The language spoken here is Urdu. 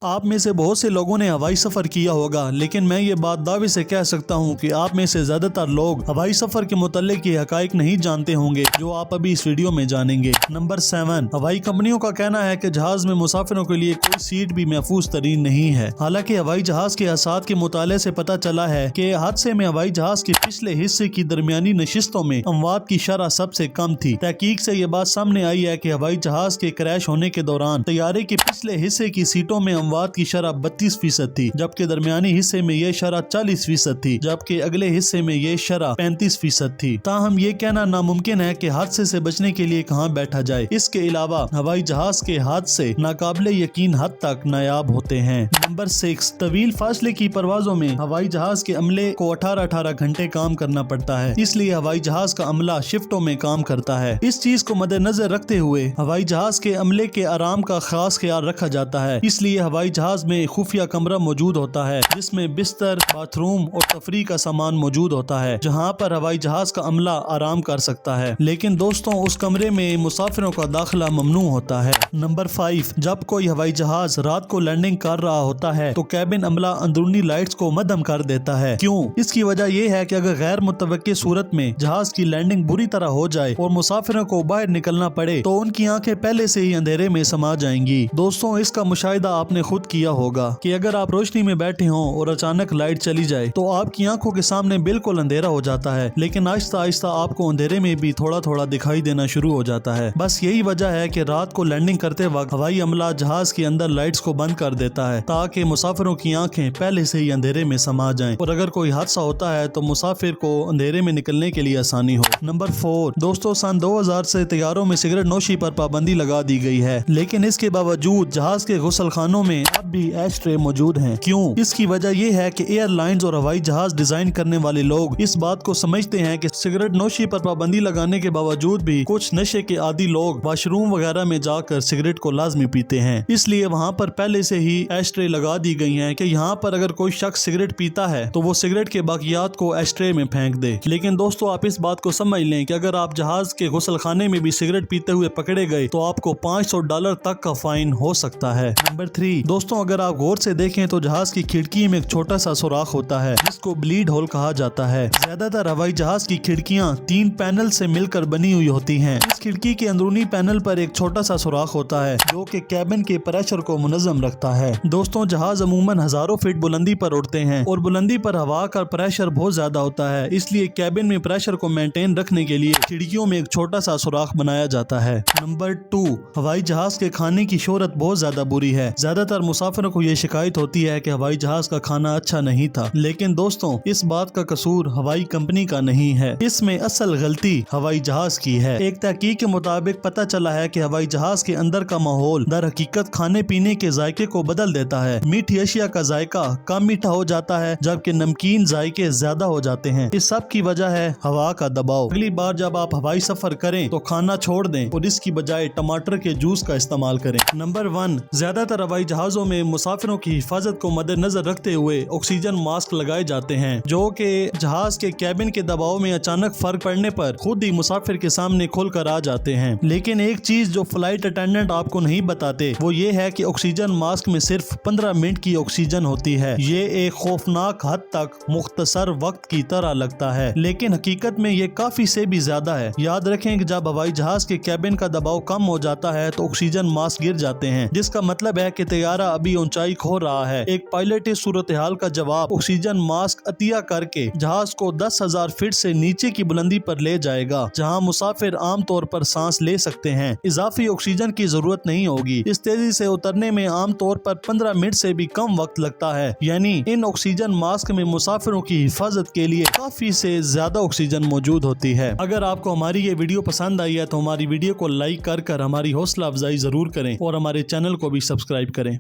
آپ میں سے بہت سے لوگوں نے ہوائی سفر کیا ہوگا، لیکن میں یہ بات دعوے سے کہہ سکتا ہوں کہ آپ میں سے زیادہ تر لوگ ہوائی سفر کے متعلق یہ حقائق نہیں جانتے ہوں گے جو آپ ابھی اس ویڈیو میں جانیں گے۔ نمبر 7، ہوائی کمپنیوں کا کہنا ہے کہ جہاز میں مسافروں کے لیے کوئی سیٹ بھی محفوظ ترین نہیں ہے۔ حالانکہ ہوائی جہاز کے حادثات کے مطالعے سے پتہ چلا ہے کہ حادثے میں ہوائی جہاز کے پچھلے حصے کی درمیانی نشستوں میں اموات کی شرح سب سے کم تھی۔ تحقیق سے یہ بات سامنے آئی ہے کہ ہوائی جہاز کے کریش ہونے کے دوران طیارے کے پچھلے حصے کی سیٹوں میں اموات کی شرح 32% تھی، جبکہ درمیانی حصے میں یہ شرح 40% تھی، جبکہ اگلے حصے میں یہ شرح 35% تھی۔ تاہم یہ کہنا ناممکن ہے کہ حادثے سے بچنے کے لیے کہاں بیٹھا جائے۔ اس کے علاوہ ہوائی جہاز کے حادثے ناقابل یقین حد تک نایاب ہوتے ہیں۔ نمبر 6، طویل فاصلے کی پروازوں میں ہوائی جہاز کے عملے کو 18 گھنٹے کام کرنا پڑتا ہے، اس لیے ہوائی جہاز کا عملہ شفٹوں میں کام کرتا ہے۔ اس چیز کو مد نظر رکھتے ہوئے ہوائی جہاز کے عملے کے آرام کا خاص خیال رکھا جاتا ہے، اس لیے ہوائی جہاز میں خفیہ کمرہ موجود ہوتا ہے جس میں بستر، باتھ روم اور تفریح کا سامان موجود ہوتا ہے، جہاں پر ہوائی جہاز کا عملہ آرام کر سکتا ہے۔ لیکن دوستوں، اس کمرے میں مسافروں کا داخلہ ممنوع ہوتا ہے۔ نمبر 5، جب کوئی ہوائی جہاز رات کو لینڈنگ کر رہا ہوتا ہے تو کیبن عملہ اندرونی لائٹس کو مدھم کر دیتا ہے۔ کیوں؟ اس کی وجہ یہ ہے کہ اگر غیر متوقع صورت میں جہاز کی لینڈنگ بری طرح ہو جائے اور مسافروں کو باہر نکلنا پڑے تو ان کی آنکھیں پہلے سے ہی اندھیرے میں سما جائیں گی۔ دوستوں، اس کا مشاہدہ آپ نے خود کیا ہوگا کہ اگر آپ روشنی میں بیٹھے ہوں اور اچانک لائٹ چلی جائے تو آپ کی آنکھوں کے سامنے بالکل اندھیرا ہو جاتا ہے، لیکن آہستہ آہستہ آپ کو اندھیرے میں بھی تھوڑا تھوڑا دکھائی دینا شروع ہو جاتا ہے۔ بس یہی وجہ ہے کہ رات کو لینڈنگ کرتے وقت ہوائی عملہ جہاز کے اندر لائٹس کو بند کر دیتا ہے تاکہ مسافروں کی آنکھیں پہلے سے ہی اندھیرے میں سما جائیں اور اگر کوئی حادثہ ہوتا ہے تو مسافر کو اندھیرے میں نکلنے کے لیے آسانی ہو۔ نمبر 4، دوستوں، سن 2000 سے طیاروں میں سگریٹ نوشی پر پابندی لگا دی گئی ہے، لیکن اس کے باوجود جہاز کے غسل خانوں میں اب بھی ایش ٹرے موجود ہیں۔ کیوں؟ اس کی وجہ یہ ہے کہ ایئر لائنز اور ہوائی جہاز ڈیزائن کرنے والے لوگ اس بات کو سمجھتے ہیں کہ سگریٹ نوشی پر پابندی لگانے کے باوجود بھی کچھ نشے کے عادی لوگ واش روم وغیرہ میں جا کر سگریٹ کو لازمی پیتے ہیں، اس لیے وہاں پر پہلے سے ہی ایش ٹرے لگا دی گئی ہیں کہ یہاں پر اگر کوئی شخص سگریٹ پیتا ہے تو وہ سگریٹ کے باقیات کو ایش ٹرے میں پھینک دے۔ لیکن دوستوں، آپ اس بات کو سمجھ لیں کہ اگر آپ جہاز کے غسل خانے میں بھی سگریٹ پیتے ہوئے پکڑے گئے تو آپ کو $500 تک کا فائن ہو سکتا ہے۔ نمبر 3، دوستوں، اگر آپ غور سے دیکھیں تو جہاز کی کھڑکی میں ایک چھوٹا سا سوراخ ہوتا ہے جس کو بلیڈ ہول کہا جاتا ہے۔ زیادہ تر ہوائی جہاز کی کھڑکیاں 3 پینل سے مل کر بنی ہوئی ہوتی ہیں۔ اس کھڑکی کے اندرونی پینل پر ایک چھوٹا سا سوراخ ہوتا ہے جو کہ کیبن کے پریشر کو منظم رکھتا ہے۔ دوستوں، جہاز عموماً ہزاروں فٹ بلندی پر اڑتے ہیں اور بلندی پر ہوا کا پریشر بہت زیادہ ہوتا ہے، اس لیے کیبن میں پریشر کو مینٹین رکھنے کے لیے کھڑکیوں میں ایک چھوٹا سا سوراخ بنایا جاتا ہے۔ نمبر 2، ہوائی جہاز کے کھانے کی شہرت بہت زیادہ بری ہے۔ زیادہ تر مسافروں کو یہ شکایت ہوتی ہے کہ ہوائی جہاز کا کھانا اچھا نہیں تھا، لیکن دوستوں، اس بات کا قصور ہوائی کمپنی کا نہیں ہے، اس میں اصل غلطی ہوائی جہاز کی ہے۔ ایک تحقیق کے مطابق پتہ چلا ہے کہ ہوائی جہاز کے اندر کا ماحول در حقیقت کھانے پینے کے ذائقے کو بدل دیتا ہے۔ میٹھی اشیاء کا ذائقہ کم میٹھا ہو جاتا ہے جبکہ نمکین ذائقے زیادہ ہو جاتے ہیں۔ اس سب کی وجہ ہے ہوا کا دباؤ۔ اگلی بار جب آپ ہوائی سفر کریں تو کھانا چھوڑ دیں اور اس کی بجائے ٹماٹر کے جوس کا استعمال کریں۔ نمبر 1، زیادہ تر ہوائی جہازوں میں مسافروں کی حفاظت کو مد نظر رکھتے ہوئے آکسیجن ماسک لگائے جاتے ہیں جو کہ جہاز کے کیبن کے دباؤ میں اچانک فرق پڑنے پر خود ہی مسافر کے سامنے کھل کر آ جاتے ہیں۔ لیکن ایک چیز جو فلائٹ اٹینڈنٹ آپ کو نہیں بتاتے وہ یہ ہے کہ آکسیجن ماسک میں صرف 15 منٹ کی آکسیجن ہوتی ہے۔ یہ ایک خوفناک حد تک مختصر وقت کی طرح لگتا ہے، لیکن حقیقت میں یہ کافی سے بھی زیادہ ہے۔ یاد رکھیں کہ جب ہوائی جہاز کے کیبن کا دباؤ کم ہو جاتا ہے تو آکسیجن ماسک گر جاتے ہیں، جس کا مطلب ہے کہ طیارہ ابھی اونچائی کھو رہا ہے۔ ایک پائلٹ اس صورتحال کا جواب آکسیجن ماسک عطیہ کر کے جہاز کو 10,000 فٹ سے نیچے کی بلندی پر لے جائے گا جہاں مسافر عام طور پر سانس لے سکتے ہیں۔ اضافی آکسیجن کی ضرورت نہیں ہوگی۔ اس تیزی سے اترنے میں عام طور پر 15 منٹ سے بھی کم وقت لگتا ہے، یعنی ان آکسیجن ماسک میں مسافروں کی حفاظت کے لیے کافی سے زیادہ آکسیجن موجود ہوتی ہے۔ اگر آپ کو ہماری یہ ویڈیو پسند آئی ہے تو ہماری ویڈیو کو لائک کر ہماری حوصلہ افزائی ضرور کریں اور ہمارے چینل کو بھی سبسکرائب کریں۔